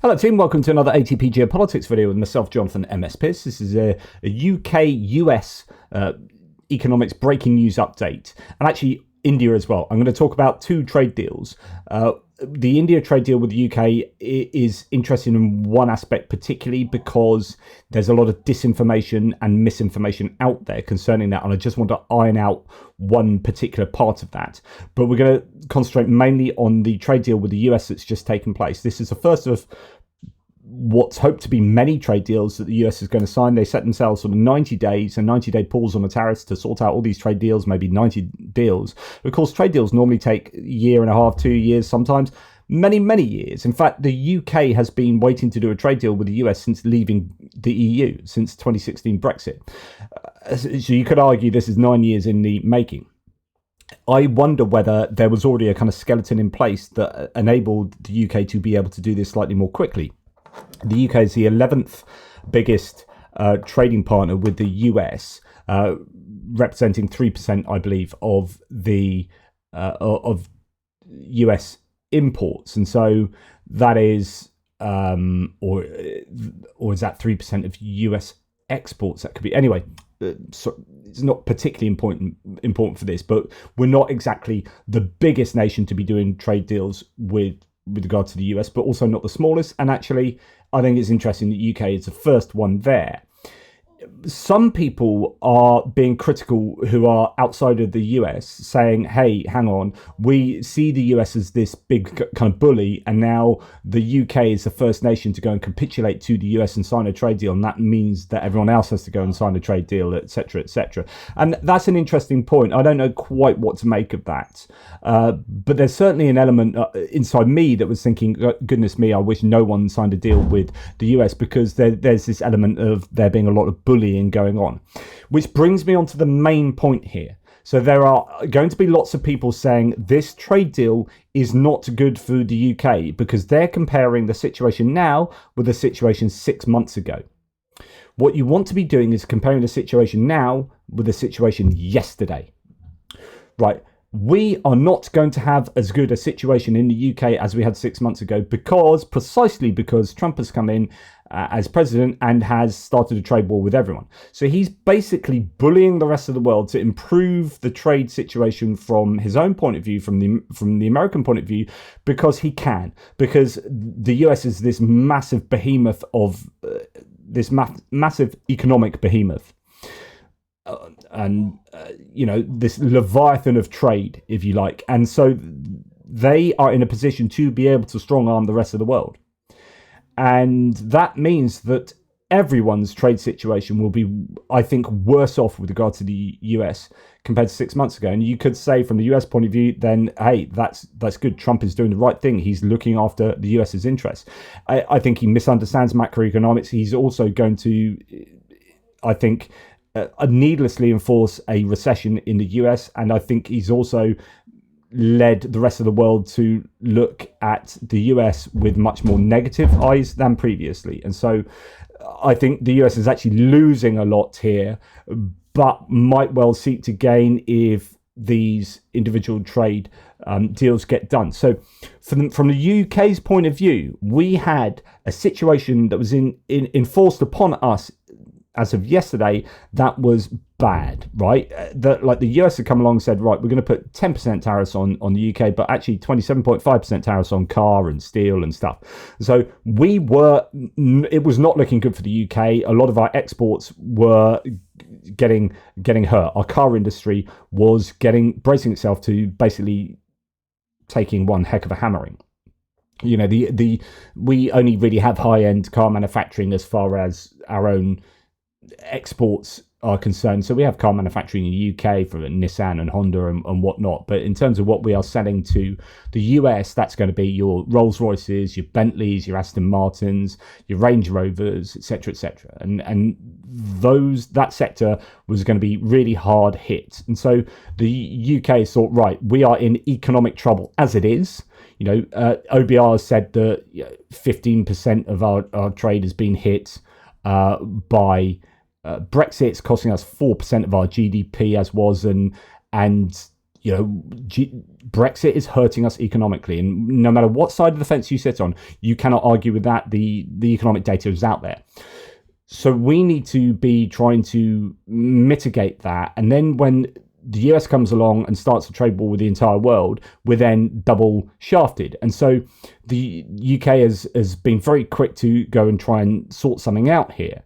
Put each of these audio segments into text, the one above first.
Hello team, welcome to another ATP Geopolitics video with myself, Jonathan, MS Pearce. This is a UK-US economics breaking news update, and actually India as well. I'm going to talk about two trade deals. The India trade deal with the UK is interesting in one aspect particularly because there's a lot of disinformation and misinformation out there concerning that, and I just want to iron out one particular part of that. But we're going to concentrate mainly on the trade deal with the US that's just taken place. This is the first of what's hoped to be many trade deals that the US is going to sign. They set themselves sort of 90 days, a 90-day pause on the tariffs to sort out all these trade deals, maybe 90 deals. Of course, trade deals normally take a year and a half, 2 years, sometimes many years. In fact, the UK has been waiting to do a trade deal with the US since leaving the EU, since 2016 Brexit. So you could argue this is 9 years in the making. I wonder whether there was already a kind of skeleton in place that enabled the UK to be able to do this slightly more quickly. The UK is the 11th biggest trading partner with the US, representing 3%, I believe, of the of US imports, and so that is, or is that 3% of US exports? That could be anyway. So it's not particularly important for this, but we're not exactly the biggest nation to be doing trade deals with regard to the US, but also not the smallest. And actually, I think it's interesting that UK is the first one there. Some people are being critical who are outside of the US, saying, hey, hang on, we see the US as this big kind of bully, and now the UK is the first nation to go and capitulate to the US and sign a trade deal, and that means that everyone else has to go and sign a trade deal, etc., etc. And that's an interesting point. I don't know quite what to make of that, but there's certainly an element inside me that was thinking, goodness me, I wish no one signed a deal with the US, because there's this element of there being a lot of bullying going on, which brings me on to the main point here. So there are going to be lots of people saying this trade deal is not good for the UK because they're comparing the situation now with the situation 6 months ago. What you want to be doing is comparing the situation now with the situation yesterday. Right. We are not going to have as good a situation in the UK as we had 6 months ago, precisely because Trump has come in as president and has started a trade war with everyone. So he's basically bullying the rest of the world to improve the trade situation from his own point of view, from the American point of view, because he can, because the US is this massive behemoth of massive economic behemoth. This leviathan of trade, if you like. And so they are in a position to be able to strong arm the rest of the world. And that means that everyone's trade situation will be, I think, worse off with regard to the US compared to 6 months ago. And you could say from the US point of view, then, hey, that's good. Trump is doing the right thing. He's looking after the US's interests. I think he misunderstands macroeconomics. He's also going to, I think, needlessly enforce a recession in the US, and I think he's also led the rest of the world to look at the US with much more negative eyes than previously. And so I think the US is actually losing a lot here, but might well seek to gain if these individual trade deals get done. So from the UK's point of view, we had a situation that was enforced upon us as of yesterday that was bad, right? Like the US had come along and said, right, we're going to put 10% tariffs on the UK, but actually 27.5% tariffs on car and steel and stuff. So it was not looking good for the UK. A lot of our exports were getting hurt. Our car industry was bracing itself to basically taking one heck of a hammering. We only really have high-end car manufacturing as far as our own exports are concerned. So we have car manufacturing in the UK for Nissan and Honda and whatnot. But in terms of what we are selling to the US, that's going to be your Rolls Royces, your Bentleys, your Aston Martins, your Range Rovers, etc., etc. And that sector was going to be really hard hit. And so the UK thought, right, we are in economic trouble as it is. OBR said that 15% of our trade has been hit by Brexit's costing us 4% of our GDP as was, and Brexit is hurting us economically, and no matter what side of the fence you sit on, you cannot argue with that. The economic data is out there. So we need to be trying to mitigate that. And then when the US comes along and starts a trade war with the entire world, we're then double shafted. And so the UK has been very quick to go and try and sort something out here.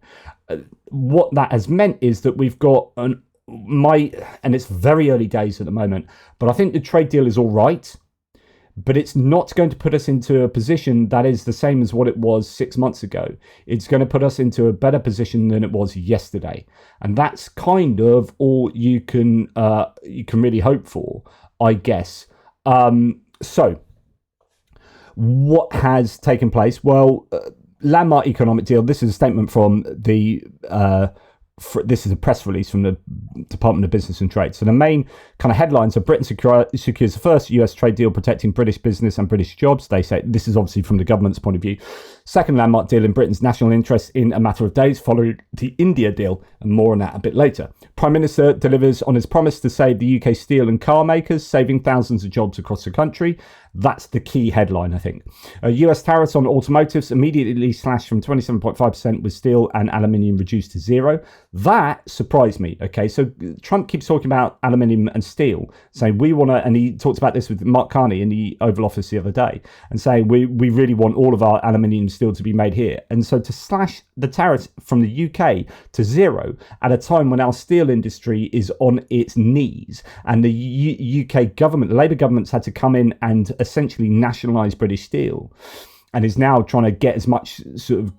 What that has meant is that we've got and it's very early days at the moment, but I think the trade deal is all right, but it's not going to put us into a position that is the same as what it was 6 months ago. It's going to put us into a better position than it was yesterday. And that's kind of all you can really hope for, I guess. So what has taken place? Well, landmark economic deal. This is a statement from this is a press release from the Department of Business and Trade. So the main kind of headlines are Britain secures the first US trade deal protecting British business and British jobs. They say this is obviously from the government's point of view. Second landmark deal in Britain's national interest in a matter of days following the India deal, and more on that a bit later. Prime Minister delivers on his promise to save the UK steel and car makers, saving thousands of jobs across the country. That's the key headline, I think. US tariffs on automotives immediately slashed from 27.5% with steel and aluminium reduced to zero. That surprised me. Okay, so Trump keeps talking about aluminium and steel, saying we want to, and he talked about this with Mark Carney in the Oval Office the other day, and saying we really want all of our aluminium and steel to be made here. And so to slash the tariffs from the UK to zero at a time when our steel industry is on its knees, and the UK government, the Labour government's had to come in and essentially nationalise British steel, and is now trying to get as much sort of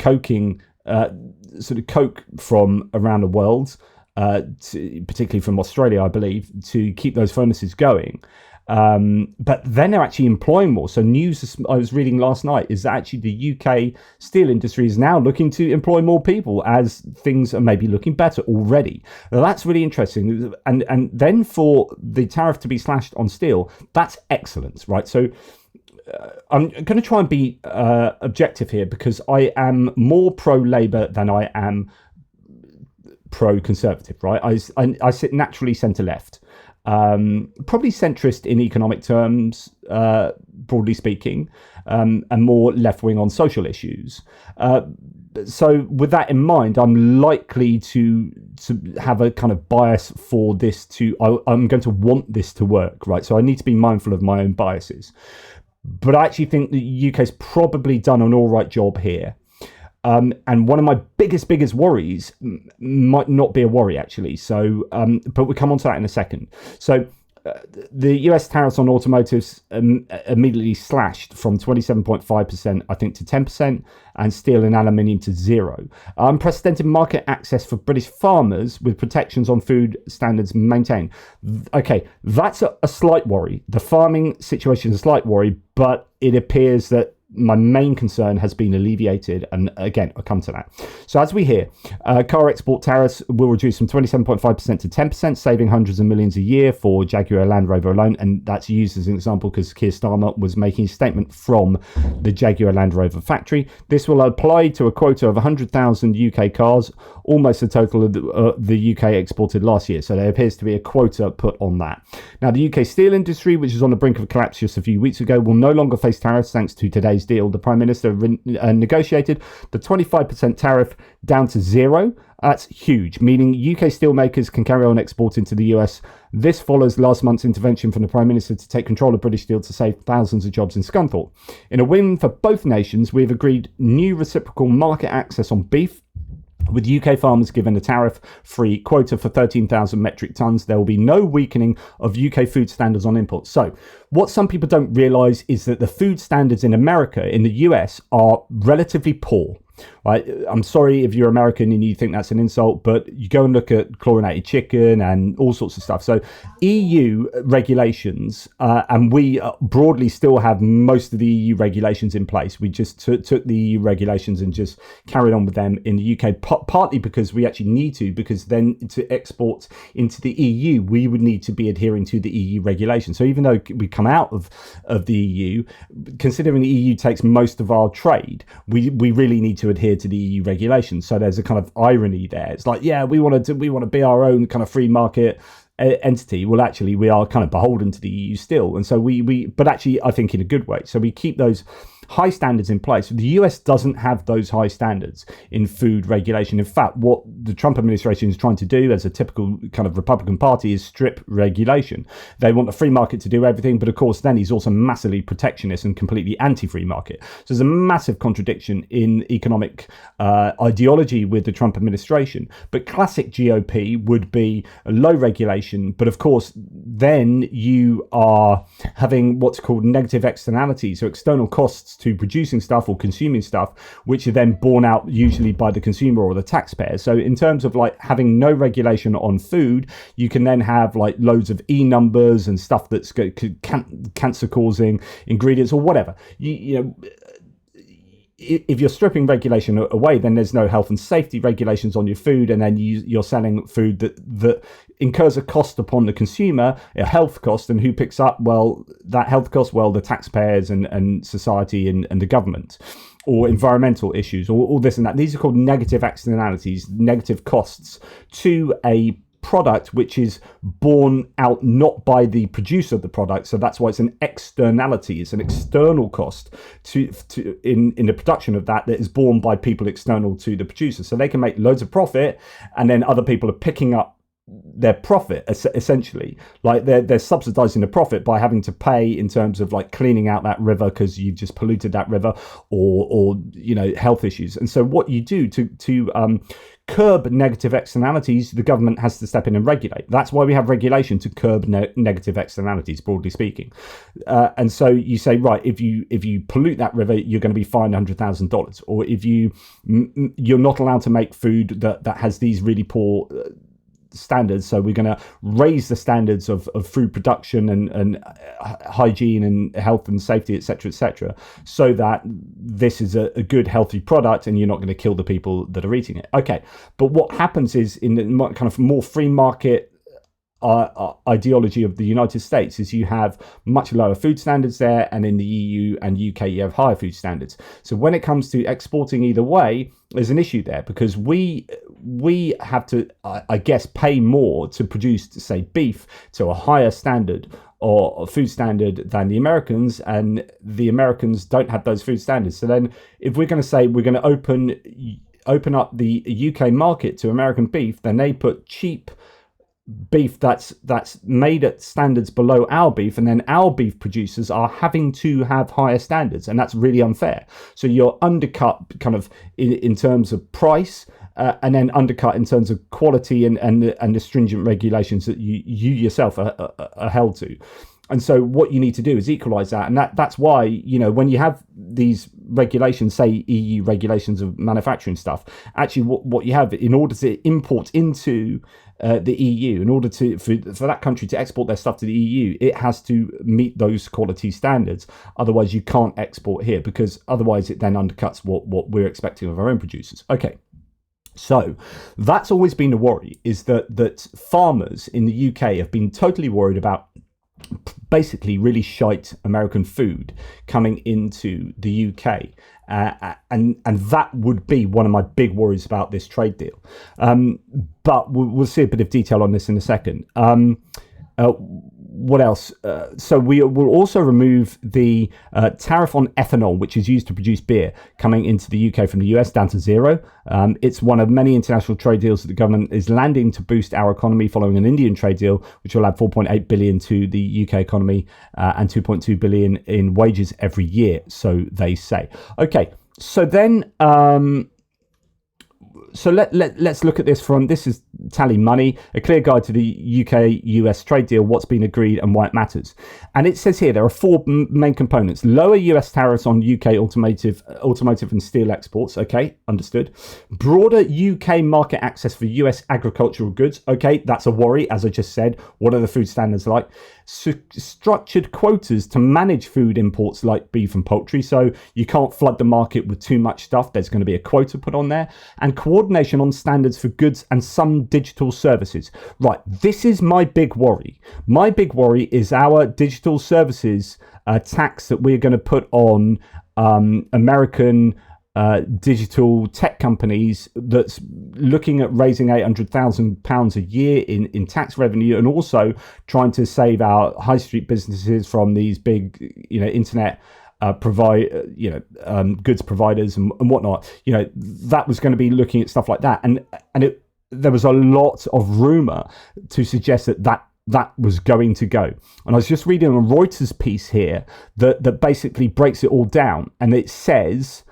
coke from around the world, particularly from Australia, I believe, to keep those furnaces going. But then they're actually employing more. So news I was reading last night is that actually the UK steel industry is now looking to employ more people as things are maybe looking better already. Now, that's really interesting. And then for the tariff to be slashed on steel, that's excellent, right? So I'm going to try and be objective here, because I am more pro-Labour than I am pro-Conservative, right? I sit naturally centre-left. Probably centrist in economic terms, broadly speaking, and more left-wing on social issues. So with that in mind, I'm likely to have a kind of bias for this I'm going to want this to work, right? So I need to be mindful of my own biases. But I actually think the UK's probably done an all right job here. And one of my biggest worries might not be a worry, actually. So, but we'll come on to that in a second. So the US tariffs on automotives immediately slashed from 27.5%, I think, to 10%, and steel and aluminium to zero. Unprecedented market access for British farmers with protections on food standards maintained. Okay, that's a slight worry. The farming situation is a slight worry, but it appears that my main concern has been alleviated, and again, I'll come to that. So as we hear, car export tariffs will reduce from 27.5% to 10%, saving hundreds of millions a year for Jaguar Land Rover alone, and that's used as an example because Keir Starmer was making a statement from the Jaguar Land Rover factory. This will apply to a quota of 100,000 UK cars, almost the total of the UK exported last year, so there appears to be a quota put on that. Now, the UK steel industry, which is on the brink of collapse just a few weeks ago, will no longer face tariffs thanks to today's deal. The Prime Minister negotiated the 25% tariff down to zero. That's huge, meaning UK steelmakers can carry on exporting to the US. This follows last month's intervention from the Prime Minister to take control of British steel to save thousands of jobs in Scunthorpe. In a win for both nations, we've agreed new reciprocal market access on beef, with UK farmers given a tariff-free quota for 13,000 metric tonnes. There will be no weakening of UK food standards on imports. So what some people don't realise is that the food standards in America, in the US, are relatively poor. Right? I'm sorry if you're American and you think that's an insult, but you go and look at chlorinated chicken and all sorts of stuff. So EU regulations, and we broadly still have most of the EU regulations in place. We just took the EU regulations and just carried on with them in the UK, partly because we actually need to, because then to export into the EU, we would need to be adhering to the EU regulations. So even though we come out of the EU, considering the EU takes most of our trade, we really need to adhere to the EU regulations. So there's a kind of irony there. It's like, yeah, we want to be our own kind of free market entity, well, actually, we are kind of beholden to the EU still. And so but actually, I think in a good way. So we keep those high standards in place. The US doesn't have those high standards in food regulation. In fact, what the Trump administration is trying to do, as a typical kind of Republican Party, is strip regulation. They want the free market to do everything, but of course then he's also massively protectionist and completely anti-free market. So there's a massive contradiction in economic ideology with the Trump administration. But classic GOP would be a low regulation, but of course then you are having what's called negative externalities, so external costs to producing stuff or consuming stuff, which are then borne out usually by the consumer or the taxpayer. So in terms of like having no regulation on food, you can then have like loads of numbers and stuff that's cancer causing ingredients or whatever. You know, if you're stripping regulation away, then there's no health and safety regulations on your food, and then you're selling food that incurs a cost upon the consumer, a health cost, and who picks up, well, that health cost? Well, the taxpayers and society and the government, or environmental issues, or all this and that. These are called negative externalities, negative costs to a product which is borne out not by the producer of the product. So that's why it's an externality. It's an external cost in the production of that is borne by people external to the producer. So they can make loads of profit, and then other people are picking up their profit, essentially. Like they're subsidizing the profit by having to pay in terms of like cleaning out that river because you've just polluted that river, or you know, health issues. And so what you do to curb negative externalities, the government has to step in and regulate. That's why we have regulation, to curb negative externalities, broadly speaking. And so you say, right, if you pollute that river, you're going to be fined $100,000, or if you're not allowed to make food that has these really poor standards, so we're going to raise the standards of food production and hygiene and health and safety, etc., so that this is a good, healthy product, and you're not going to kill the people that are eating it. Okay, but what happens is, in the kind of more free market ideology of the United States, is you have much lower food standards there, and in the EU and UK you have higher food standards. So when it comes to exporting either way, there's an issue there, because we have to, I guess, pay more to produce, say, beef to a higher standard or food standard than the Americans, and the Americans don't have those food standards. So then if we're going to say we're going to open up the UK market to American beef, then they put cheap beef that's made at standards below our beef, and then our beef producers are having to have higher standards, and that's really unfair. So you're undercut kind of in terms of price, and then undercut in terms of quality and the stringent regulations that you yourself are held to. And so what you need to do is equalize that. And that's why, you know, when you have these regulations, say EU regulations of manufacturing stuff, actually what you have, in order to import into the EU, in order for that country to export their stuff to the EU, it has to meet those quality standards. Otherwise, you can't export here, because otherwise it then undercuts what we're expecting of our own producers. Okay. So that's always been a worry, is that farmers in the UK have been totally worried about basically really shite American food coming into the UK. And that would be one of my big worries about this trade deal. But we'll see a bit of detail on this in a second. What else? So we will also remove the tariff on ethanol, which is used to produce beer, coming into the UK from the US, down to zero. It's one of many international trade deals that the government is landing to boost our economy, following an Indian trade deal, which will add 4.8 billion to the UK economy and 2.2 billion in wages every year, so they say. Okay, so then so let's look at this from, this is Tally Money, a clear guide to the UK-US trade deal, what's been agreed and why it matters. And it says here there are four main components. Lower US tariffs on UK automotive and steel exports. Okay, understood. Broader UK market access for US agricultural goods. Okay, that's a worry, as I just said. What are the food standards like? Structured quotas to manage food imports like beef and poultry, so you can't flood the market with too much stuff. There's going to be a quota put on there. And coordination on standards for goods and some digital services. Right, this is my big worry. My big worry is our digital services tax that we're going to put on American digital tech companies that's looking at raising £800,000 a year in tax revenue, and also trying to save our high street businesses from these big, internet goods providers and whatnot. That was going to be looking at stuff like that, and there was a lot of rumor to suggest that was going to go. And I was just reading a Reuters piece here that basically breaks it all down, and it says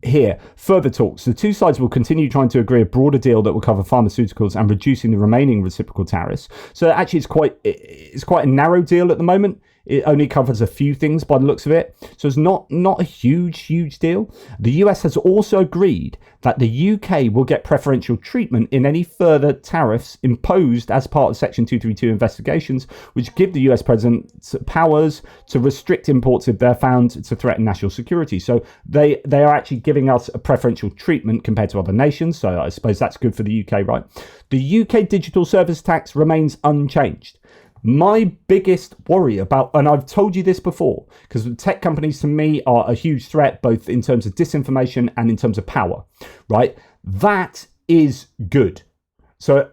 here, further talks. The two sides will continue trying to agree a broader deal that will cover pharmaceuticals and reducing the remaining reciprocal tariffs. So actually it's quite a narrow deal at the moment. It only covers a few things by the looks of it. So it's not a huge deal. The US has also agreed that the UK will get preferential treatment in any further tariffs imposed as part of Section 232 investigations, which give the US president powers to restrict imports if they're found to threaten national security. So they are actually giving us a preferential treatment compared to other nations. So I suppose that's good for the UK, right? The UK digital service tax remains unchanged. My biggest worry about, and I've told you this before, because tech companies to me are a huge threat, both in terms of disinformation and in terms of power, right? That is good. So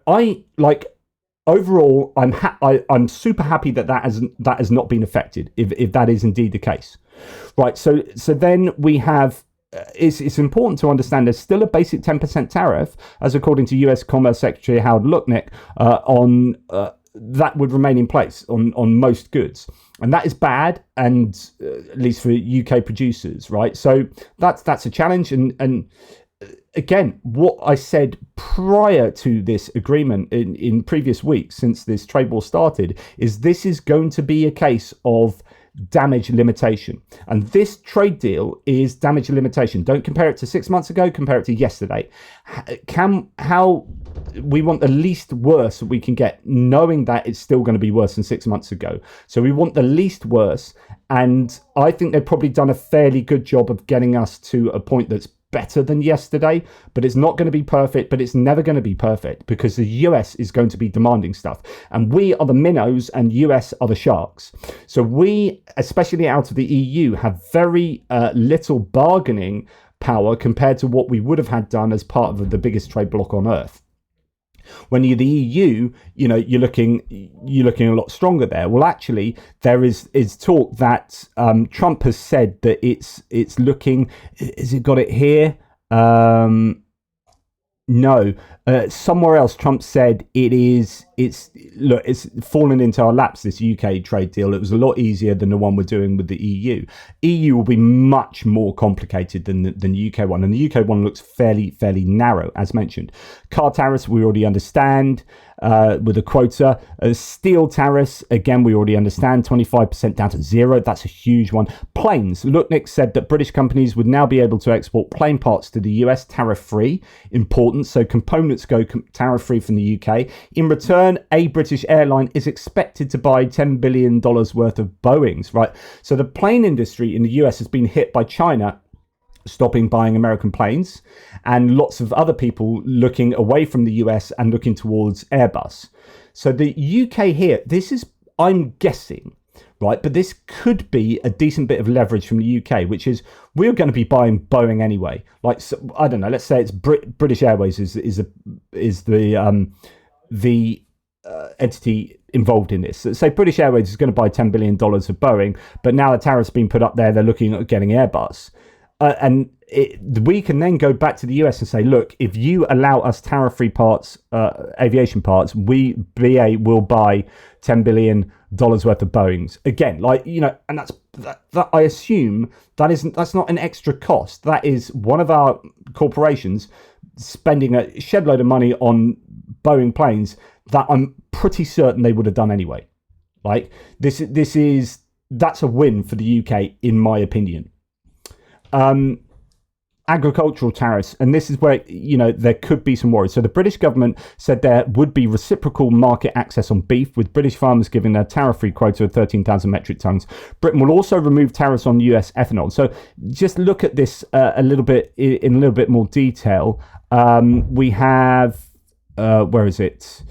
overall, I'm super happy that has not been affected, if that is indeed the case, right? So then we have. It's important to understand there's still a basic 10% tariff, as according to US Commerce Secretary Howard Lutnick, on that would remain in place on most goods, and that is bad, and at least for UK producers, right? So that's a challenge, and again, what I said prior to this agreement in previous weeks, since this trade war started, is this is going to be a case of damage limitation, and this trade deal is damage limitation. Don't compare it to 6 months ago, compare it to yesterday. How we want the least worse that we can get, knowing that it's still going to be worse than 6 months ago. So we want the least worse, and I think they've probably done a fairly good job of getting us to a point that's better than yesterday, but it's not going to be perfect, but it's never going to be perfect, because the US is going to be demanding stuff, and we are the minnows and US are the sharks. So we, especially out of the EU, have very little bargaining power compared to what we would have had done as part of the biggest trade bloc on earth. When you're the EU, you're looking a lot stronger there. Well, actually, there is talk that Trump has said that it's looking. Has it got it here? No, somewhere else. Trump said it's fallen into our laps, this UK trade deal. It was a lot easier than the one we're doing with the EU. EU will be much more complicated than the UK one, and the UK one looks fairly narrow, as mentioned. Car tariffs we already understand, with a quota. Steel tariffs, again, we already understand, 25% down to 0. That's a huge one. Planes. Lutnick said that British companies would now be able to export plane parts to the US tariff-free. Important. So components go tariff-free from the UK. In return, a British airline is expected to buy $10 billion worth of Boeings, right? So the plane industry in the US has been hit by China stopping buying American planes, and lots of other people looking away from the US and looking towards Airbus. So the UK here, this is, I'm guessing, right, but this could be a decent bit of leverage from the UK, which is we're going to be buying Boeing anyway. Like, so, I don't know, let's say it's British Airways is the entity involved in this. So say British Airways is going to buy $10 billion of Boeing, but now the tariff's been put up there, they're looking at getting Airbus. We can then go back to the US and say, look, if you allow us tariff-free parts, aviation parts, BA will buy $10 billion worth of Boeings. Again, and that I assume that's not an extra cost. That is one of our corporations spending a shed load of money on Boeing planes that I'm pretty certain they would have done anyway. Like that's a win for the UK, in my opinion. Agricultural tariffs, and this is where there could be some worries. So the British government said there would be reciprocal market access on beef, with British farmers giving their tariff-free quota of 13,000 metric tons. Britain will also remove tariffs on US ethanol. So just look at this a little bit in a little bit more detail. We have where is it?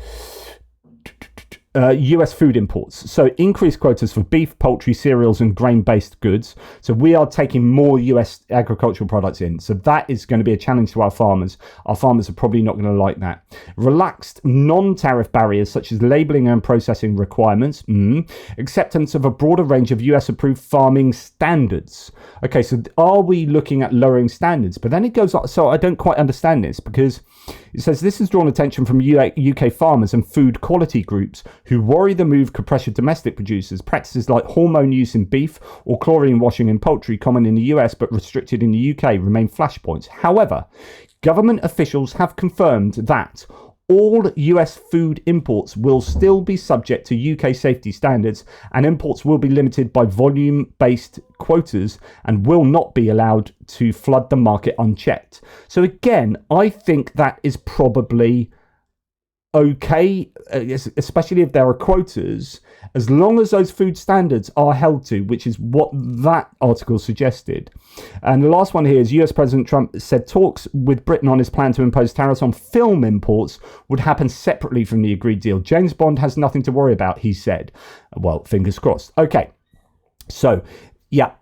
US food imports. So increased quotas for beef, poultry, cereals and grain-based goods. So we are taking more US agricultural products in. So that is going to be a challenge to our farmers. Our farmers are probably not going to like that. Relaxed non-tariff barriers such as labeling and processing requirements. Acceptance of a broader range of US approved farming standards. Okay, so are we looking at lowering standards? But then it goes on. So I don't quite understand this, because it says this has drawn attention from UK farmers and food quality groups who worry the move could pressure domestic producers. Practices like hormone use in beef or chlorine washing in poultry, common in the US but restricted in the UK, remain flashpoints. However, government officials have confirmed that all US food imports will still be subject to UK safety standards, and imports will be limited by volume-based quotas and will not be allowed to flood the market unchecked. So again, I think that is probably okay, especially if there are quotas, as long as those food standards are held to, which is what that article suggested. And the last one here is US President Trump said talks with Britain on his plan to impose tariffs on film imports would happen separately from the agreed deal. James Bond has nothing to worry about, he said. Well, fingers crossed. Okay, so yeah,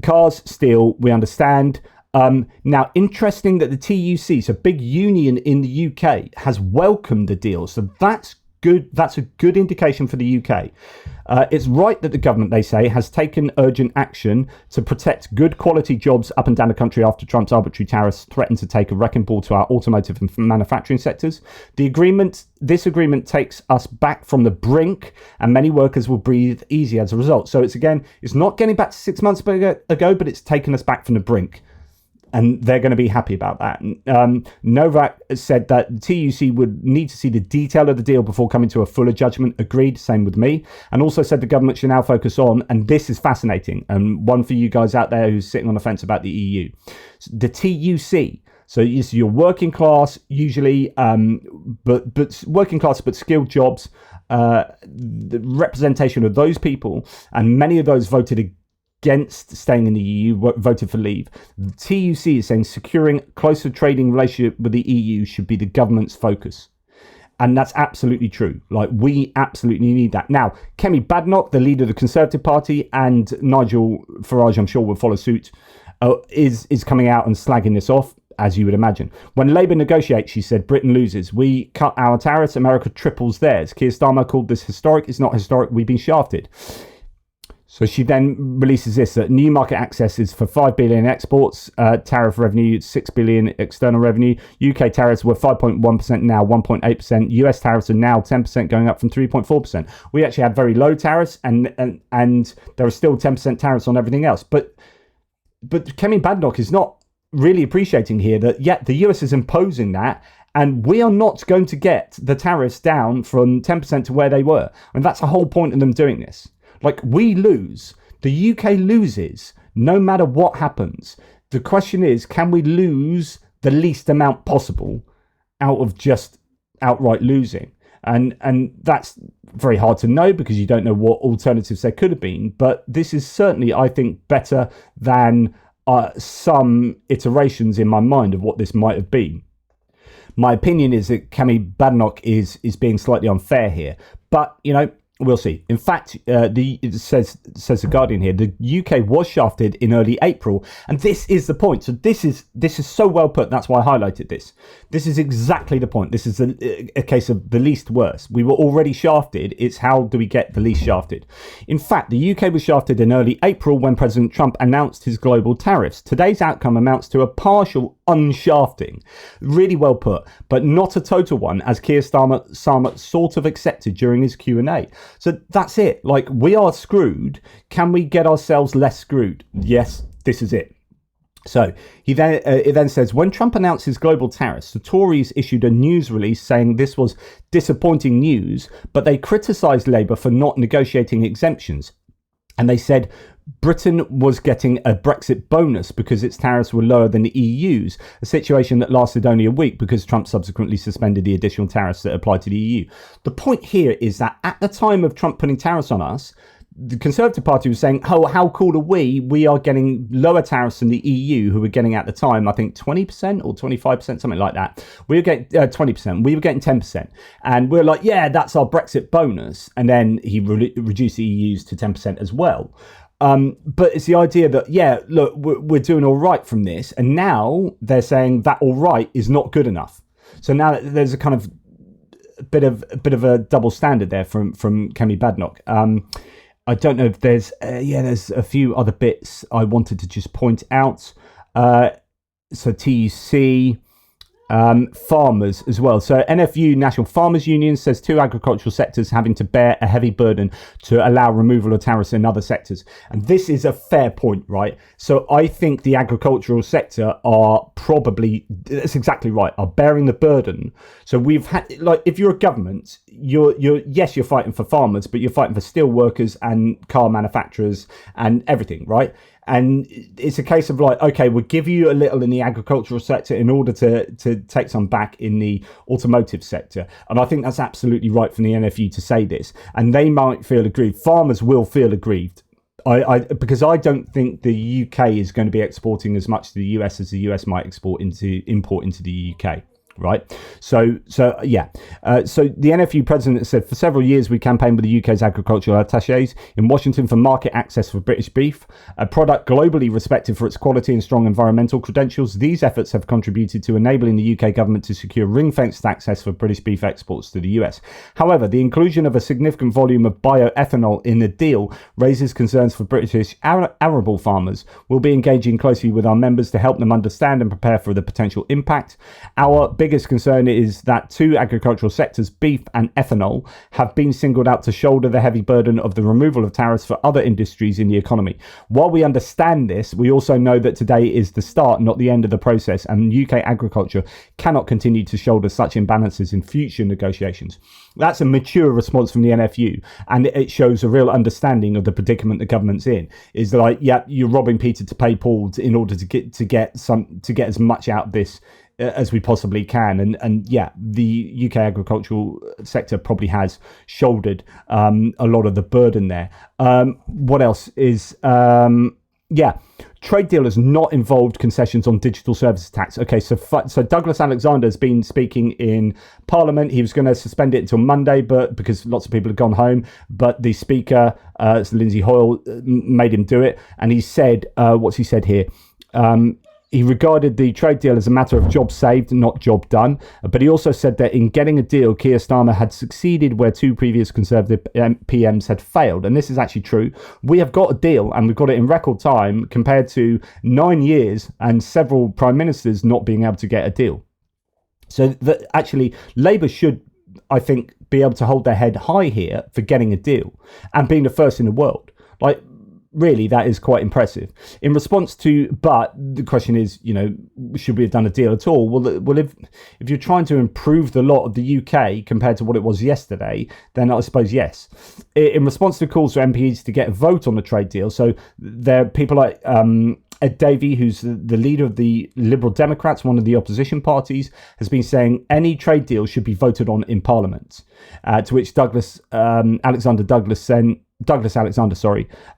cars, steel, we understand. Now, interesting that the TUC, so big union in the UK, has welcomed the deal. So that's good. That's a good indication for the UK. It's right that the government, they say, has taken urgent action to protect good quality jobs up and down the country after Trump's arbitrary tariffs threatened to take a wrecking ball to our automotive and manufacturing sectors. This agreement takes us back from the brink, and many workers will breathe easy as a result. So it's not getting back to 6 months ago, but it's taken us back from the brink. And they're going to be happy about that. Novak said that the TUC would need to see the detail of the deal before coming to a fuller judgment. Agreed, same with me. And also said the government should now focus on, and this is fascinating, and one for you guys out there who's sitting on the fence about the EU. The TUC. So it's your working class, usually, but working class, but skilled jobs. The representation of those people, and many of those voted against staying in the EU, voted for leave. The TUC is saying securing closer trading relationship with the EU should be the government's focus. And that's absolutely true. Like, we absolutely need that. Now, Kemi Badenoch, the leader of the Conservative Party, and Nigel Farage, I'm sure will follow suit, is coming out and slagging this off, as you would imagine. When Labour negotiates, she said, Britain loses. We cut our tariffs, America triples theirs. Keir Starmer called this historic. It's not historic. We've been shafted. So she then releases this, that new market access is for 5 billion exports, tariff revenue, 6 billion external revenue. UK tariffs were 5.1%, now 1.8%. US tariffs are now 10%, going up from 3.4%. We actually had very low tariffs, and there are still 10% tariffs on everything else. But Kemi Badenoch is not really appreciating here that, yet the US is imposing that, and we are not going to get the tariffs down from 10% to where they were. And that's the whole point of them doing this. Like, we lose. The UK loses no matter what happens. The question is, can we lose the least amount possible out of just outright losing? And that's very hard to know, because you don't know what alternatives there could have been. But this is certainly, I think, better than some iterations in my mind of what this might have been. My opinion is that Kemi Badenoch is being slightly unfair here. But, you know, we'll see. In fact, it says the Guardian here, the UK was shafted in early April, and this is the point. So this is so well put. That's why I highlighted this. This is exactly the point. This is a case of the least worst. We were already shafted. It's how do we get the least shafted? In fact, the UK was shafted in early April when President Trump announced his global tariffs. Today's outcome amounts to a partial unshafting. Really well put, but not a total one, as Keir Starmer sort of accepted during his Q&A. So that's it. Like, we are screwed. Can we get ourselves less screwed? Yes, this is it. So it then says, when Trump announced his global tariffs, the Tories issued a news release saying this was disappointing news, but they criticised Labour for not negotiating exemptions. And they said Britain was getting a Brexit bonus because its tariffs were lower than the EU's, a situation that lasted only a week because Trump subsequently suspended the additional tariffs that applied to the EU. The point here is that at the time of Trump putting tariffs on us, the Conservative Party was saying, oh, how cool are we? We are getting lower tariffs than the EU, who were getting at the time, I think 20% or 25%, something like that. We were getting 20%. We were getting 10%. And we're like, yeah, that's our Brexit bonus. And then he reduced the EU's to 10% as well. But it's the idea that, yeah, look, we're doing all right from this. And now they're saying that all right is not good enough. So now there's a kind of a bit of a double standard there from Kemi Badenoch. I don't know if there's a few other bits I wanted to just point out. So TUC, farmers as well. So NFU, National Farmers Union, says two agricultural sectors having to bear a heavy burden to allow removal of tariffs in other sectors. And this is a fair point, right? So I think the agricultural sector are probably, that's exactly right, are bearing the burden. So we've had, like, if you're a government, you're fighting for farmers, but you're fighting for steel workers and car manufacturers and everything, right? And it's a case of like, okay, we'll give you a little in the agricultural sector in order to take some back in the automotive sector. And I think that's absolutely right from the NFU to say this. And they might feel aggrieved. Farmers will feel aggrieved. Because I don't think the UK is going to be exporting as much to the US as the US might import into the UK. Right. So the NFU president said, for several years, we campaigned with the UK's agricultural attaches in Washington for market access for British beef, a product globally respected for its quality and strong environmental credentials. These efforts have contributed to enabling the UK government to secure ring-fenced access for British beef exports to the US. However, the inclusion of a significant volume of bioethanol in the deal raises concerns for British arable farmers. We'll be engaging closely with our members to help them understand and prepare for the potential impact. Our biggest concern is that two agricultural sectors, beef and ethanol, have been singled out to shoulder the heavy burden of the removal of tariffs for other industries in the economy. While we understand this, we also know that today is the start, not the end of the process, and UK agriculture cannot continue to shoulder such imbalances in future negotiations. That's a mature response from the NFU, and it shows a real understanding of the predicament the government's in. Is like, yeah, you're robbing Peter to pay Paul in order to get as much out of this as we possibly can, and the UK agricultural sector probably has shouldered a lot of the burden there. What else is trade deal has not involved concessions on digital services tax. Okay, so Douglas Alexander has been speaking in Parliament. He was going to suspend it until Monday, but because lots of people had gone home, but the Speaker, Lindsay Hoyle, made him do it, and he said, what's he said here? He regarded the trade deal as a matter of job saved, not job done. But he also said that in getting a deal, Keir Starmer had succeeded where two previous Conservative PMs had failed. And this is actually true. We have got a deal, and we've got it in record time compared to 9 years and several prime ministers not being able to get a deal. So actually, Labour should, I think, be able to hold their head high here for getting a deal and being the first in the world. Like, really, that is quite impressive. In response to, but the question is, should we have done a deal at all? Well, if you're trying to improve the lot of the UK compared to what it was yesterday, then I suppose yes. In response to calls for MPs to get a vote on the trade deal, so there are people like Ed Davey, who's the leader of the Liberal Democrats, one of the opposition parties, has been saying any trade deal should be voted on in Parliament. To which Douglas Alexander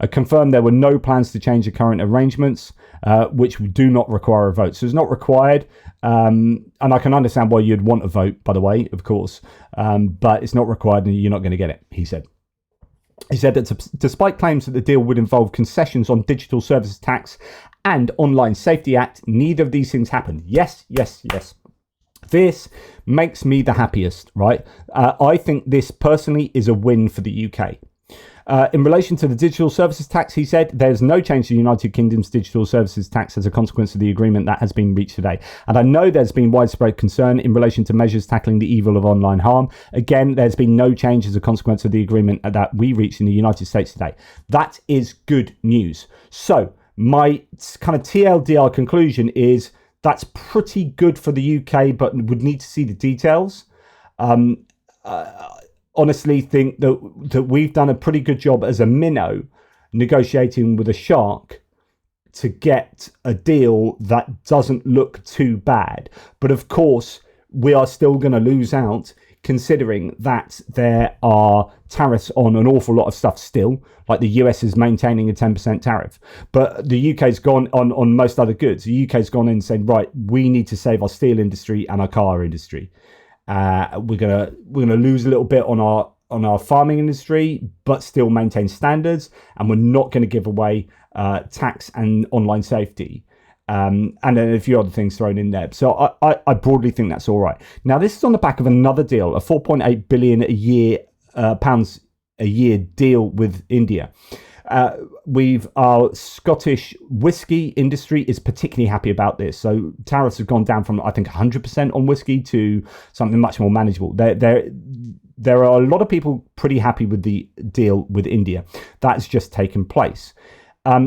confirmed there were no plans to change the current arrangements, which do not require a vote. So it's not required. And I can understand why you'd want a vote, by the way, of course. But it's not required and you're not going to get it, he said. He said that despite claims that the deal would involve concessions on digital services tax and Online Safety Act, neither of these things happened. Yes. This makes me the happiest, right? I think this personally is a win for the UK. In relation to the digital services tax, he said, there's no change to the United Kingdom's digital services tax as a consequence of the agreement that has been reached today. And I know there's been widespread concern in relation to measures tackling the evil of online harm. Again, there's been no change as a consequence of the agreement that we reached in the United States today. That is good news. So my kind of TLDR conclusion is that's pretty good for the UK, but would need to see the details. Honestly think that we've done a pretty good job as a minnow negotiating with a shark to get a deal that doesn't look too bad. But of course, we are still going to lose out considering that there are tariffs on an awful lot of stuff still, like the US is maintaining a 10% tariff, but the UK's gone on most other goods. The UK's gone in and said, right, we need to save our steel industry and our car industry. We're gonna lose a little bit on our farming industry, but still maintain standards, and we're not going to give away tax and online safety. And then a few other things thrown in there. So I broadly think that's all right. Now, this is on the back of another deal, a 4.8 billion a year pounds a year deal with India. Our Scottish whiskey industry is particularly happy about this. So tariffs have gone down from, I think, 100% on whiskey to something much more manageable. There are a lot of people pretty happy with the deal with India. That's just taken place.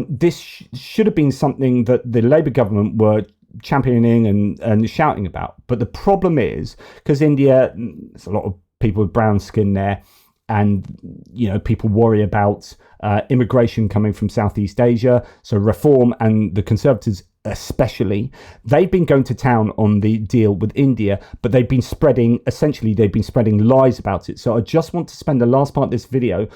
This should have been something that the Labour government were championing and shouting about. But the problem is, because India, there's a lot of people with brown skin there, and people worry about immigration coming from Southeast Asia. So Reform and the Conservatives especially, they've been going to town on the deal with India, but they've been spreading lies about it. So I just want to spend the last part of this video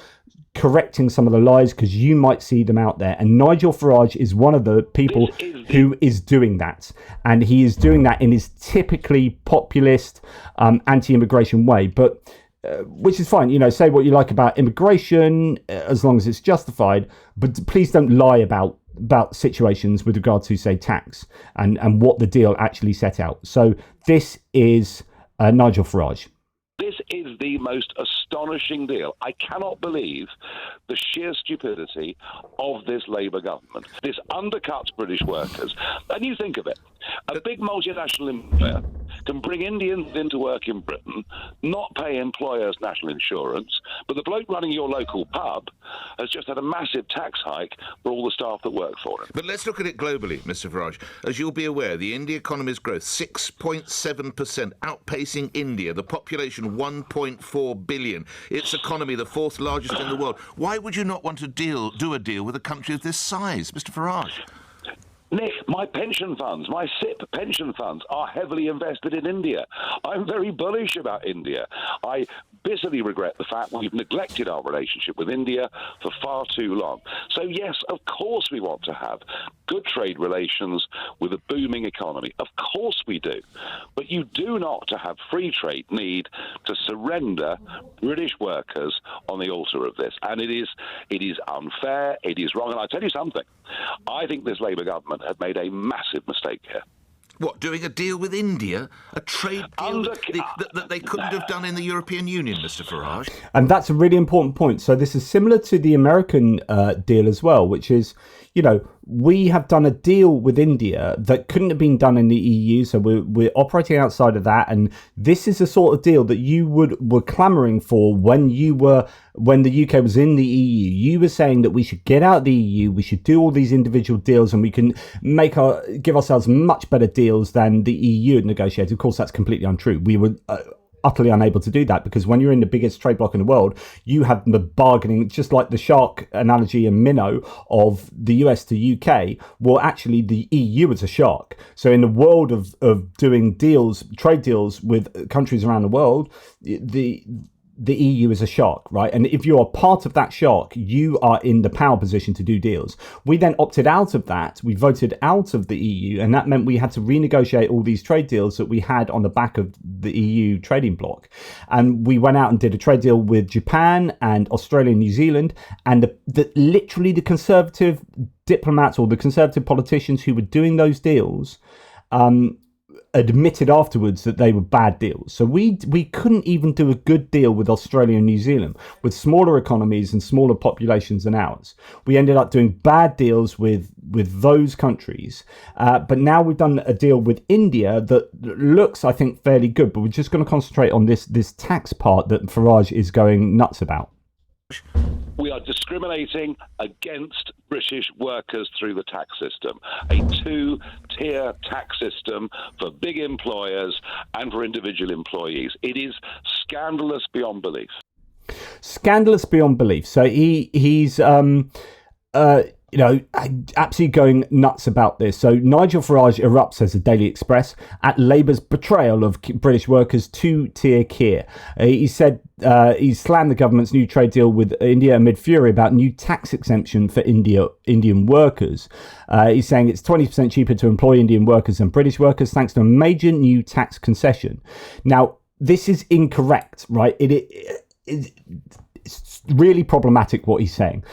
correcting some of the lies, because you might see them out there. And Nigel Farage is one of the people who is doing that. And he is doing that in his typically populist, anti-immigration way. But which is fine, say what you like about immigration as long as it's justified, but please don't lie about situations with regard to, say, tax and what the deal actually set out. So this is Nigel Farage. This is the most astonishing deal. I cannot believe the sheer stupidity of this Labour government. This undercuts British workers. And you think of it, a big multinational employer can bring Indians into work in Britain, not pay employers national insurance, but the bloke running your local pub has just had a massive tax hike for all the staff that work for him. But let's look at it globally, Mr. Farage. As you'll be aware, the India economy's growth, 6.7%, outpacing India, the population 1.4 billion. Its economy, the fourth largest in the world. Why would you not want to do a deal with a country of this size, Mr. Farage? Nick, my pension funds, my SIP pension funds are heavily invested in India. I'm very bullish about India. I bitterly regret the fact we've neglected our relationship with India for far too long. So yes, of course we want to have good trade relations with a booming economy. Of course we do. But you do not, to have free trade, need to surrender British workers on the altar of this. And it is unfair, it is wrong. And I tell you something, I think this Labour government had made a massive mistake here. What, doing a deal with India? A trade deal that they couldn't have done in the European Union, Mr. Farage? And that's a really important point. So this is similar to the American deal as well, which is, we have done a deal with India that couldn't have been done in the EU. So we're operating outside of that. And this is the sort of deal that you were clamoring for when the UK was in the EU. You were saying that we should get out of the EU, we should do all these individual deals, and we can give ourselves much better deals than the EU had negotiated. Of course, that's completely untrue. We were utterly unable to do that, because when you're in the biggest trade bloc in the world, you have the bargaining, just like the shark analogy and minnow of the US to UK. Well, actually, the EU is a shark. So in the world of doing trade deals with countries around the world, the EU is a shark, right? And if you are part of that shark, you are in the power position to do deals. We then opted out of that. We voted out of the EU, and that meant we had to renegotiate all these trade deals that we had on the back of the EU trading bloc. And we went out and did a trade deal with Japan and Australia and New Zealand, and literally the Conservative diplomats or the Conservative politicians who were doing those deals admitted afterwards that they were bad deals. So we couldn't even do a good deal with Australia and New Zealand, with smaller economies and smaller populations than ours. We ended up doing bad deals with those countries. But now we've done a deal with India that looks, I think, fairly good. But we're just going to concentrate on this tax part that Farage is going nuts about. We are discriminating against British workers through the tax system, a two-tier tax system for big employers and for individual employees. It is scandalous beyond belief. Scandalous beyond belief. So he's absolutely going nuts about this. So Nigel Farage erupts, says the Daily Express, at Labour's betrayal of British workers' two-tier care. He said he slammed the government's new trade deal with India amid fury about new tax exemption for Indian workers. He's saying it's 20% cheaper to employ Indian workers than British workers thanks to a major new tax concession. Now, this is incorrect, right? It's really problematic what he's saying.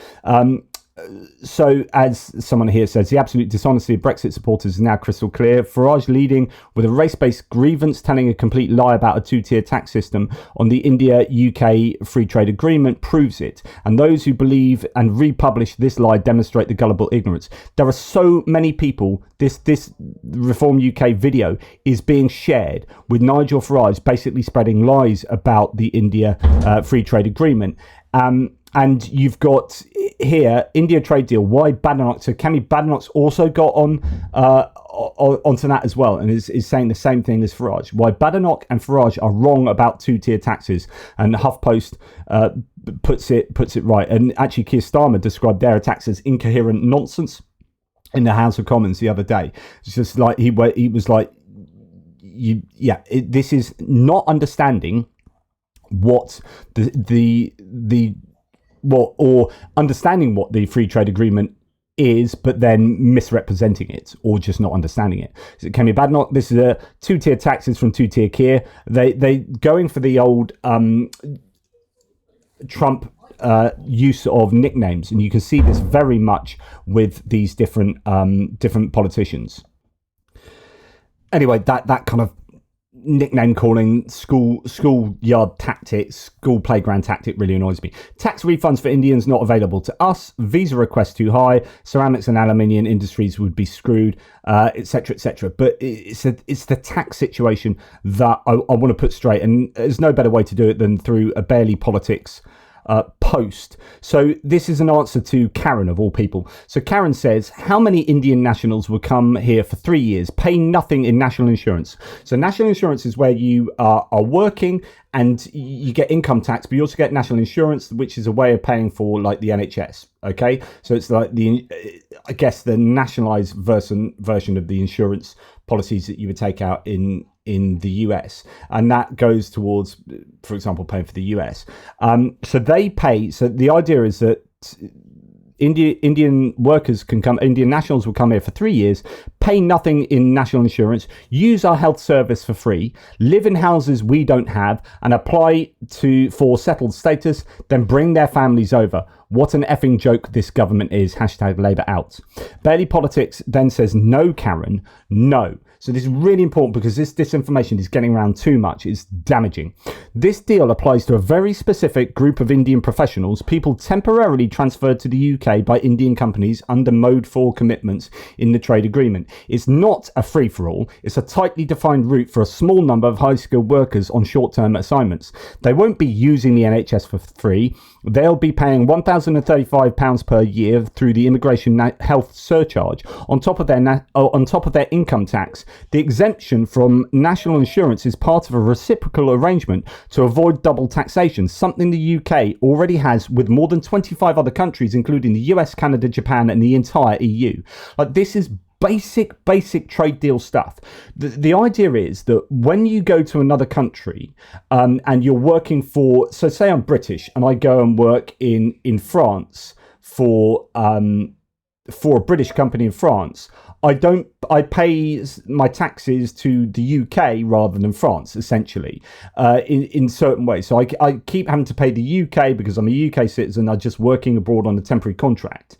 So, as someone here says, the absolute dishonesty of Brexit supporters is now crystal clear. Farage leading with a race-based grievance, telling a complete lie about a two-tier tax system on the India-UK free trade agreement proves it. And those who believe and republish this lie demonstrate the gullible ignorance. There are so many people. This Reform UK video is being shared with Nigel Farage basically spreading lies about the India free trade agreement. And you've got here India trade deal. Why Badenoch? So Kemi Badenoch's also got onto that as well, and is saying the same thing as Farage. Why Badenoch and Farage are wrong about two-tier taxes, and HuffPost puts it right. And actually, Keir Starmer described their attacks as incoherent nonsense in the House of Commons the other day. It's just like he was like, this is not understanding what or understanding what the free trade agreement is, but then misrepresenting it or just not understanding it. So Kemi Badenoch, this is a two-tier taxes from two-tier care. They going for the old Trump use of nicknames, and you can see this very much with these different politicians. Anyway, that kind of nickname calling, schoolyard tactics, school playground tactic really annoys me. Tax refunds for Indians not available to us. Visa requests too high. Ceramics and aluminium industries would be screwed, etc., etc. But it's the tax situation that I want to put straight, and there's no better way to do it than through a Barely Politics post. So this is an answer to Karen, of all people. So Karen says, how many Indian nationals will come here for 3 years, pay nothing in national insurance? So national insurance is where you are working and you get income tax, but you also get national insurance, which is a way of paying for like the NHS. Okay, so it's like the nationalized version of the insurance policies that you would take out in the US, and that goes towards, for example, paying for the US. So they pay. So the idea is that Indian workers can come, Indian nationals will come here for 3 years, pay nothing in national insurance, use our health service for free, live in houses we don't have, and apply for settled status, then bring their families over. What an effing joke this government is. Hashtag Labour out. Barely Politics then says, no, Karen, no. So this is really important because this disinformation is getting around too much. It's damaging. This deal applies to a very specific group of Indian professionals, people temporarily transferred to the UK by Indian companies under Mode 4 commitments in the trade agreement. It's not a free-for-all. It's a tightly defined route for a small number of high-skilled workers on short-term assignments. They won't be using the NHS for free. They'll be paying £1,035 per year through the immigration health surcharge on top of their income tax. The exemption from national insurance is part of a reciprocal arrangement to avoid double taxation, something the UK already has with more than 25 other countries, including the US, Canada, Japan, and the entire EU. Like, this is basic trade deal stuff. The idea is that when you go to another country and you're working for, so say I'm British and I go and work in France for a British company in France, I pay my taxes to the UK rather than France, essentially, in certain ways. So I keep having to pay the UK because I'm a UK citizen. I'm just working abroad on a temporary contract.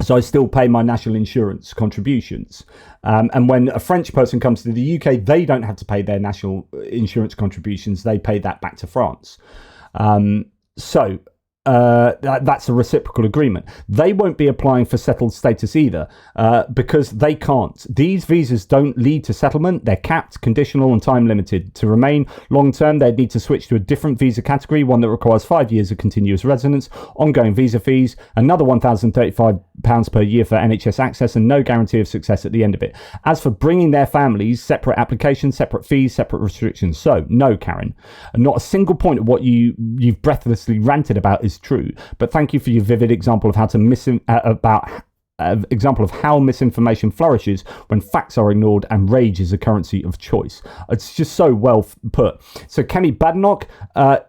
So I still pay my national insurance contributions. And when a French person comes to the UK, they don't have to pay their national insurance contributions. They pay that back to France. That's a reciprocal agreement. They won't be applying for settled status either because they can't. These visas don't lead to settlement. They're capped, conditional, and time limited. To remain long term, they'd need to switch to a different visa category, one that requires 5 years of continuous residence, ongoing visa fees, another £1,035 per year for NHS access, and no guarantee of success at the end of it. As for bringing their families, separate applications, separate fees, separate restrictions. So no, Karen, not a single point of what you've breathlessly ranted about is is true, but thank you for your vivid example of how to example of how misinformation flourishes when facts are ignored and rage is a currency of choice. It's just so well put. So Kemi Badenoch,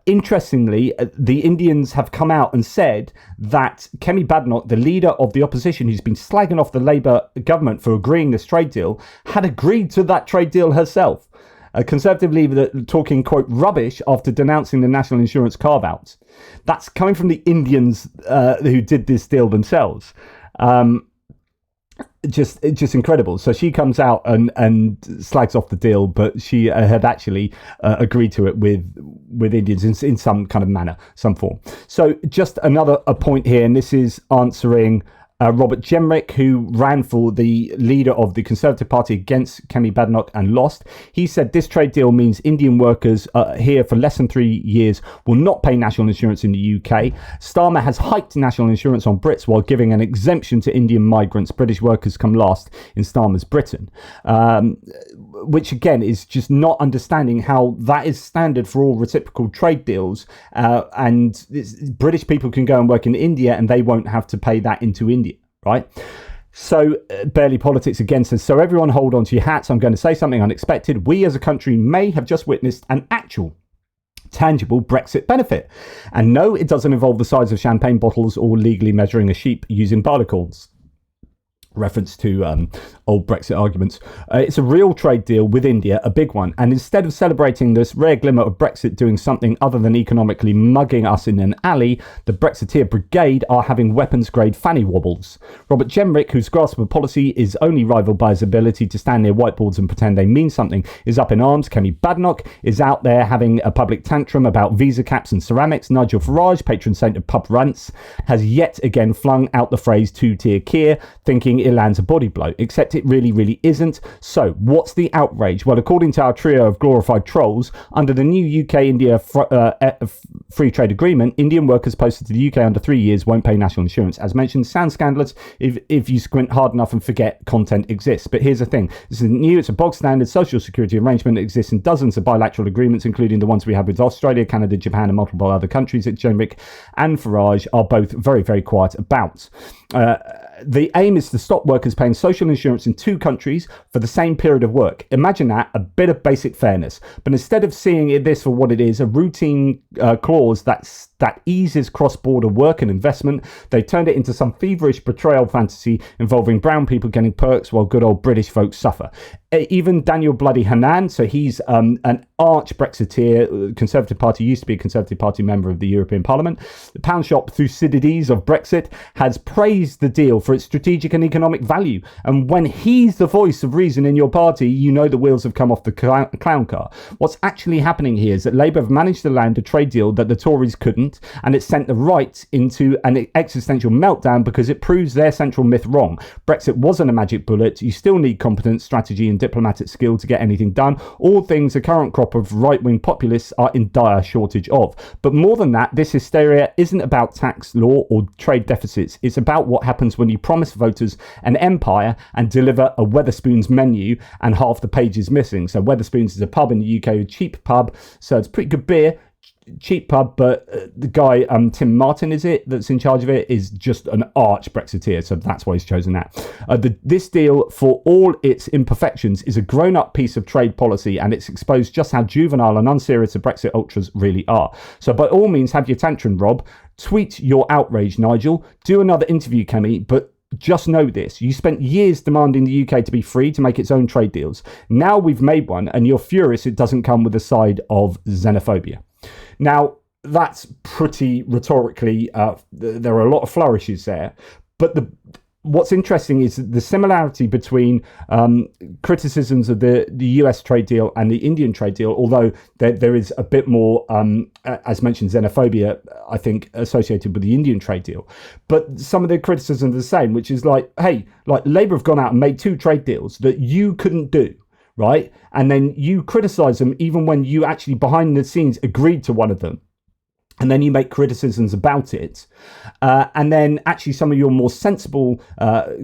interestingly, the Indians have come out and said that Kemi Badenoch, the leader of the opposition who's been slagging off the Labour government for agreeing this trade deal, had agreed to that trade deal herself. A Conservative leader talking, quote, rubbish after denouncing the national insurance carve-outs. That's coming from the Indians who did this deal themselves. Just incredible. So she comes out and slags off the deal, but she had actually agreed to it with Indians in some kind of manner, some form. So just another point here, and this is answering Robert Jenrick, who ran for the leader of the Conservative Party against Kemi Badenoch and lost. He said this trade deal means Indian workers here for less than 3 years will not pay national insurance in the UK. Starmer has hiked national insurance on Brits while giving an exemption to Indian migrants. British workers come last in Starmer's Britain. Which again is just not understanding how that is standard for all reciprocal trade deals, and British people can go and work in India and they won't have to pay that into India, right? So Barely Politics again says, so everyone hold on to your hats. I'm going to say something unexpected. We as a country may have just witnessed an actual tangible Brexit benefit. And no, it doesn't involve the size of champagne bottles or legally measuring a sheep using barleycorns. Reference to old Brexit arguments. It's a real trade deal with India, a big one. And instead of celebrating this rare glimmer of Brexit doing something other than economically mugging us in an alley, the Brexiteer brigade are having weapons-grade fanny wobbles. Robert Jenrick, whose grasp of policy is only rivaled by his ability to stand near whiteboards and pretend they mean something, is up in arms. Kemi Badenoch is out there having a public tantrum about visa caps and ceramics. Nigel Farage, patron saint of pub rants, has yet again flung out the phrase two-tier Keir, thinking it lands a body blow, except it really isn't. So what's the outrage? Well, according to our trio of glorified trolls, under the new UK-India free trade agreement, Indian workers posted to the UK under 3 years won't pay national insurance. As mentioned, sounds scandalous if you squint hard enough and forget content exists. But here's the thing. This isn't new. It's a bog standard social security arrangement that exists in dozens of bilateral agreements, including the ones we have with Australia, Canada, Japan and multiple other countries that Jenrick and Farage are both very quiet about. The aim is to stop workers paying social insurance in two countries for the same period of work. Imagine that, a bit of basic fairness. But instead of seeing this for what it is, a routine clause that eases cross-border work and investment, they turned it into some feverish betrayal fantasy involving brown people getting perks while good old British folks suffer. Even Daniel Bloody Hannan, so he's an arch Brexiteer, Conservative Party, used to be a Conservative Party member of the European Parliament. The pound shop Thucydides of Brexit has praised the deal for its strategic and economic value. And when he's the voice of reason in your party, you know the wheels have come off the clown car. What's actually happening here is that Labour have managed to land a trade deal that the Tories couldn't, and it sent the right into an existential meltdown because it proves their central myth wrong. Brexit wasn't a magic bullet. You still need competence, strategy and diplomatic skill to get anything done. All things a current crop of right-wing populists are in dire shortage of. But more than that, this hysteria isn't about tax law or trade deficits. It's about what happens when you promise voters an empire and deliver a Wetherspoons menu and half the page is missing. So Wetherspoons is a pub in the UK, a cheap pub, so it's pretty good beer, cheap pub, but the guy Tim Martin that's in charge of it is just an arch Brexiteer, so that's why he's chosen that. This deal, for all its imperfections, is a grown-up piece of trade policy, and it's exposed just how juvenile and unserious the Brexit ultras really are. So by all means, have your tantrum, Rob. Tweet your outrage, Nigel. Do another interview, Kemi, but just know this. You spent years demanding the UK to be free to make its own trade deals. Now we've made one, and you're furious it doesn't come with a side of xenophobia. Now, that's pretty rhetorically, there are a lot of flourishes there. But what's interesting is the similarity between criticisms of the US trade deal and the Indian trade deal, although there is a bit more, as mentioned, xenophobia, I think, associated with the Indian trade deal. But some of the criticisms are the same, which is like, hey, like Labour have gone out and made two trade deals that you couldn't do. Right? And then you criticize them even when you actually behind the scenes agreed to one of them. and then you make criticisms about it, and then actually some of your more sensible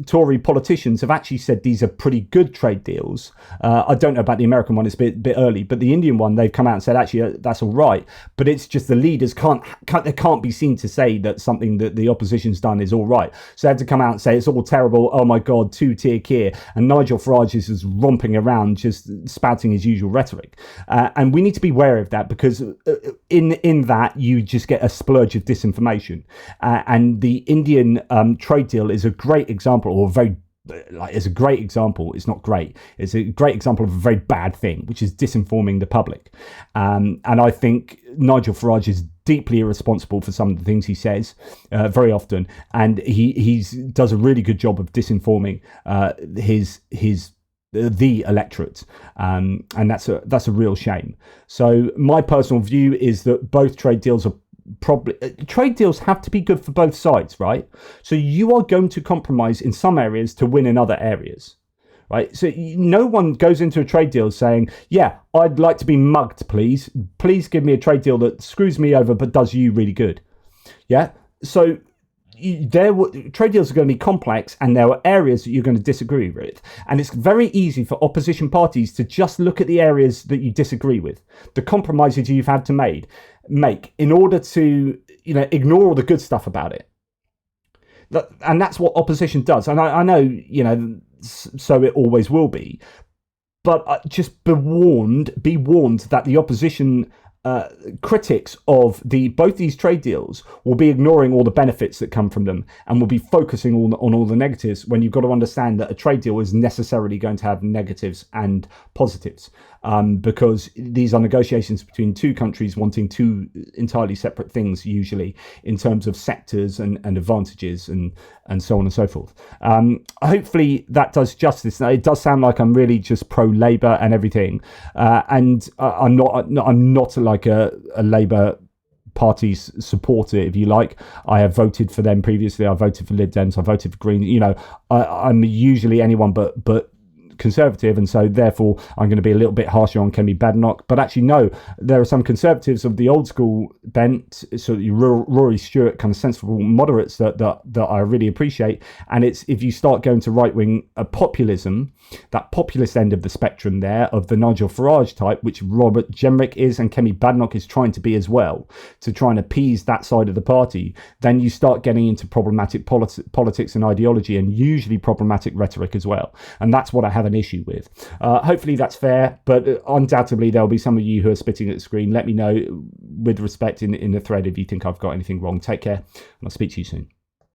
Tory politicians have actually said these are pretty good trade deals. I don't know about the American one; it's a bit early, but the Indian one, they've come out and said actually that's all right. But it's just the leaders can't be seen to say that something that the opposition's done is all right. So they have to come out and say it's all terrible. Oh my God, two-tier here, and Nigel Farage is just romping around, just spouting his usual rhetoric. And we need to be wary of that, because in that you just get a splurge of disinformation, and the Indian trade deal is a great example, or it's a great example. It's not great. It's a great example of a very bad thing, which is disinforming the public. And I think Nigel Farage is deeply irresponsible for some of the things he says very often, and he does a really good job of disinforming the electorate, and that's a real shame. So my personal view is that both trade deals are trade deals have to be good for both sides, right? So you are going to compromise in some areas to win in other areas, right? So no one goes into a trade deal saying, yeah, I'd like to be mugged, please give me a trade deal that screws me over but does you really good. Yeah, so trade deals are going to be complex, and there are areas that you're going to disagree with, and it's very easy for opposition parties to just look at the areas that you disagree with, the compromises you've had to make in order to ignore all the good stuff about it. And that's what opposition does, and I know so it always will be, but just be warned that the opposition critics of both these trade deals will be ignoring all the benefits that come from them, and will be focusing on all the negatives, when you've got to understand that a trade deal is necessarily going to have negatives and positives, because these are negotiations between two countries wanting two entirely separate things, usually in terms of sectors and advantages and so on and so forth. Hopefully that does justice. Now, it does sound like I'm really just pro-Labour and everything, and I'm not like a Labour Party's supporter, if you like. I have voted for them previously. I voted for Lib Dems. I voted for Green. I'm usually anyone but Conservative, and so therefore I'm going to be a little bit harsher on Kemi Badenoch. But actually, no, there are some Conservatives of the old school bent, so Rory Stewart, kind of sensible moderates that I really appreciate. And it's if you start going to right wing populism, that populist end of the spectrum there of the Nigel Farage type, which Robert Jenrick is and Kemi Badenoch is trying to be as well, to try and appease that side of the party, then you start getting into problematic politics and ideology, and usually problematic rhetoric as well. And that's what I have an issue with. Hopefully that's fair, but undoubtedly there'll be some of you who are spitting at the screen. Let me know with respect in the thread if you think I've got anything wrong. Take care, and I'll speak to you soon.